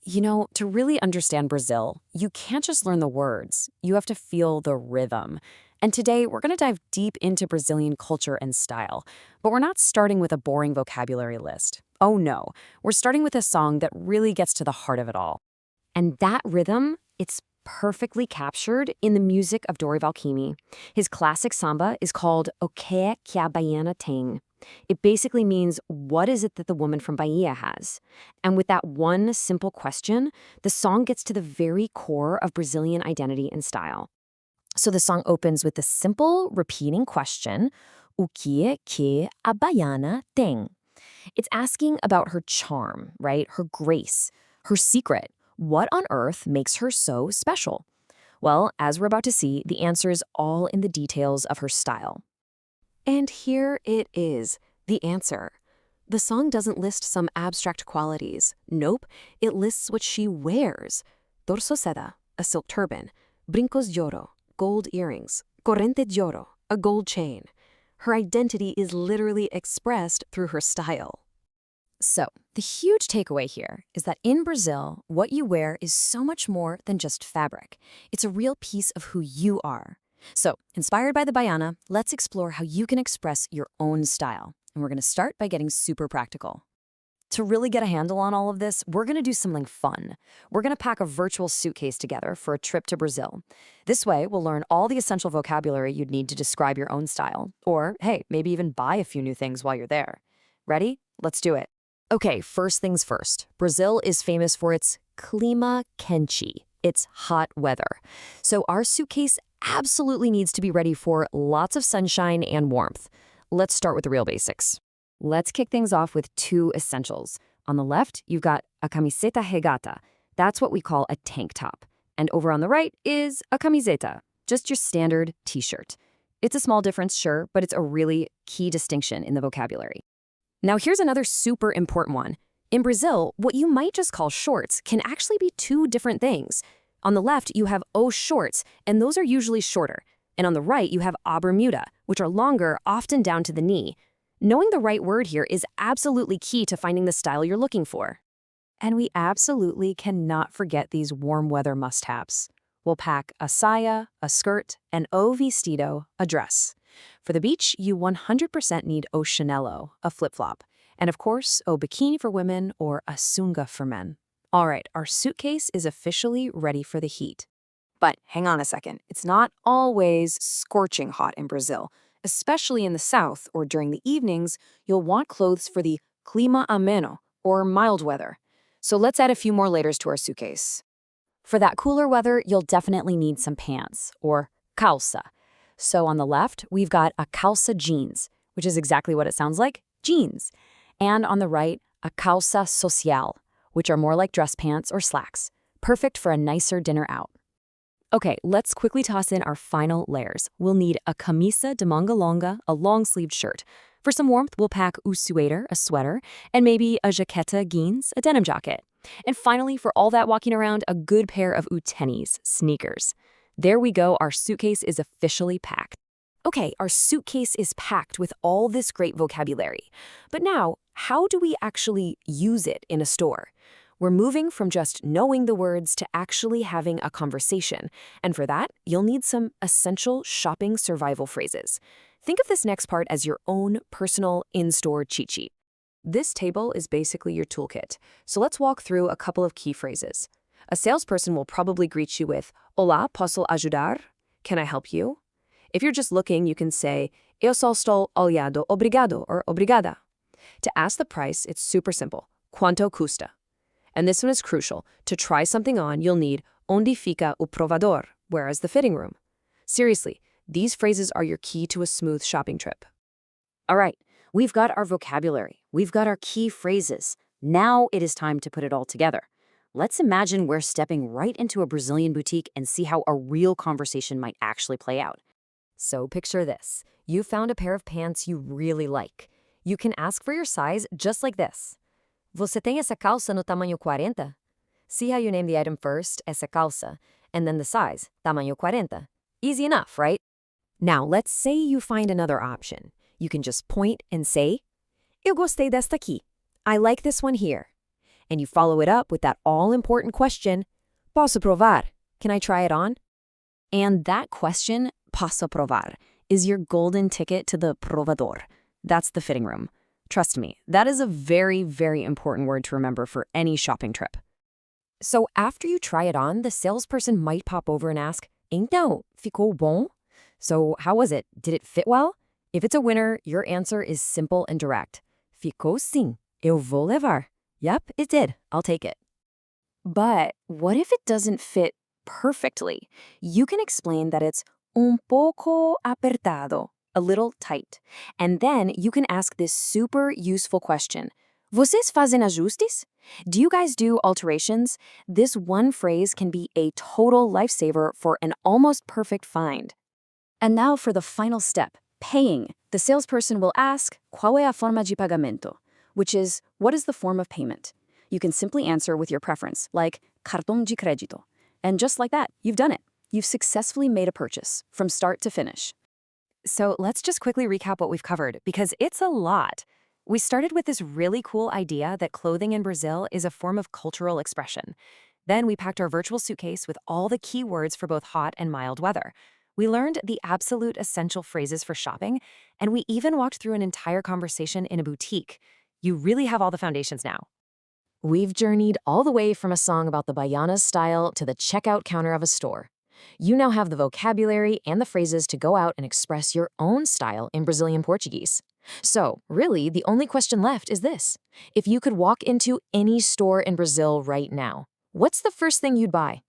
To really understand Brazil, you can't just learn the words. You have to feel the rhythm. And today, we're going to dive deep into Brazilian culture and style. But we're not starting with a boring vocabulary list. Oh no, we're starting with a song that really gets to the heart of it all. And that rhythm, it's perfectly captured in the music of Dorival Caymmi. His classic samba is called O que é que a Bahiana tem. It basically means, what is it that the woman from Bahia has? And with that one simple question, the song gets to the very core of Brazilian identity and style. So the song opens with the simple, repeating question, O que é que a Baiana tem? It's asking about her charm, right? Her grace, her secret. What on earth makes her so special? Well, as we're about to see, the answer is all in the details of her style. And here it is, the answer. The song doesn't list some abstract qualities. Nope, it lists what she wears. Torso seda, a silk turban. Brincos de oro, gold earrings. Corrente de oro, a gold chain. Her identity is literally expressed through her style. So, the huge takeaway here is that in Brazil, what you wear is so much more than just fabric. It's a real piece of who you are. So, inspired by the Bahiana, let's explore how you can express your own style. And we're going to start by getting super practical. To really get a handle on all of this, we're going to do something fun. We're going to pack a virtual suitcase together for a trip to Brazil. This way, we'll learn all the essential vocabulary you'd need to describe your own style. Or, hey, maybe even buy a few new things while you're there. Ready? Let's do it. Okay, first things first. Brazil is famous for its clima quente. It's hot weather. So our suitcase absolutely needs to be ready for lots of sunshine and warmth. Let's start with the real basics. Let's kick things off with two essentials. On the left, you've got a camiseta regata. That's what we call a tank top. And over on the right is a camiseta, just your standard t-shirt. It's a small difference, sure, but it's a really key distinction in the vocabulary. Now here's another super important one. In Brazil, what you might just call shorts can actually be two different things. On the left, you have O shorts, and those are usually shorter. And on the right, you have A bermuda, which are longer, often down to the knee. Knowing the right word here is absolutely key to finding the style you're looking for. And we absolutely cannot forget these warm weather must-haves. We'll pack a saia, a skirt, and O vestido, a dress. For the beach, you 100% need O chinelo, a flip-flop. And of course, O bikini for women or a sunga for men. All right, our suitcase is officially ready for the heat. But hang on a second, it's not always scorching hot in Brazil. Especially in the south or during the evenings, you'll want clothes for the clima ameno, or mild weather. So let's add a few more layers to our suitcase. For that cooler weather, you'll definitely need some pants, or calça. So on the left, we've got a calça jeans, which is exactly what it sounds like, jeans. And on the right, a calça social, which are more like dress pants or slacks, perfect for a nicer dinner out. Okay, let's quickly toss in our final layers. We'll need a camisa de manga longa, a long-sleeved shirt. For some warmth, we'll pack o suéter, a sweater, and maybe a jaqueta jeans, a denim jacket. And finally, for all that walking around, a good pair of tennies, sneakers. There we go, our suitcase is officially packed. Okay, our suitcase is packed with all this great vocabulary. But now, how do we actually use it in a store? We're moving from just knowing the words to actually having a conversation. And for that, you'll need some essential shopping survival phrases. Think of this next part as your own personal in-store cheat sheet. This table is basically your toolkit. So let's walk through a couple of key phrases. A salesperson will probably greet you with, Olá, posso ajudar? Can I help you? If you're just looking, you can say, Eu só estou olhando, obrigado, or obrigada. To ask the price, it's super simple. Quanto custa? And this one is crucial. To try something on, you'll need onde fica o provador, where is the fitting room? Seriously, these phrases are your key to a smooth shopping trip. All right, we've got our vocabulary. We've got our key phrases. Now it is time to put it all together. Let's imagine we're stepping right into a Brazilian boutique and see how a real conversation might actually play out. So picture this. You found a pair of pants you really like. You can ask for your size just like this. Você tem essa calça no tamanho 40? See how you name the item first, essa calça, and then the size, tamanho 40. Easy enough, right? Now, let's say you find another option. You can just point and say, Eu gostei desta aqui. I like this one here. And you follow it up with that all-important question, Posso provar? Can I try it on? And that question, posso provar, is your golden ticket to the provador. That's the fitting room. Trust me, that is a very, very important word to remember for any shopping trip. So after you try it on, the salesperson might pop over and ask, Então, ficou bom? So how was it? Did it fit well? If it's a winner, your answer is simple and direct. Ficou sim. Eu vou levar. Yep, it did. I'll take it. But what if it doesn't fit perfectly? You can explain that it's un poco apertado, a little tight. And then you can ask this super useful question. Vocês fazem ajustes? Do you guys do alterations? This one phrase can be a total lifesaver for an almost perfect find. And now for the final step, paying. The salesperson will ask, qual é a forma de pagamento? Which is, what is the form of payment? You can simply answer with your preference, like cartão de crédito. And just like that, you've done it. You've successfully made a purchase, from start to finish. So let's just quickly recap what we've covered, because it's a lot. We started with this really cool idea that clothing in Brazil is a form of cultural expression. Then we packed our virtual suitcase with all the key words for both hot and mild weather. We learned the absolute essential phrases for shopping, and we even walked through an entire conversation in a boutique. You really have all the foundations now. We've journeyed all the way from a song about the Bahiana style to the checkout counter of a store. You now have the vocabulary and the phrases to go out and express your own style in Brazilian Portuguese. So, really, the only question left is this. If you could walk into any store in Brazil right now, what's the first thing you'd buy?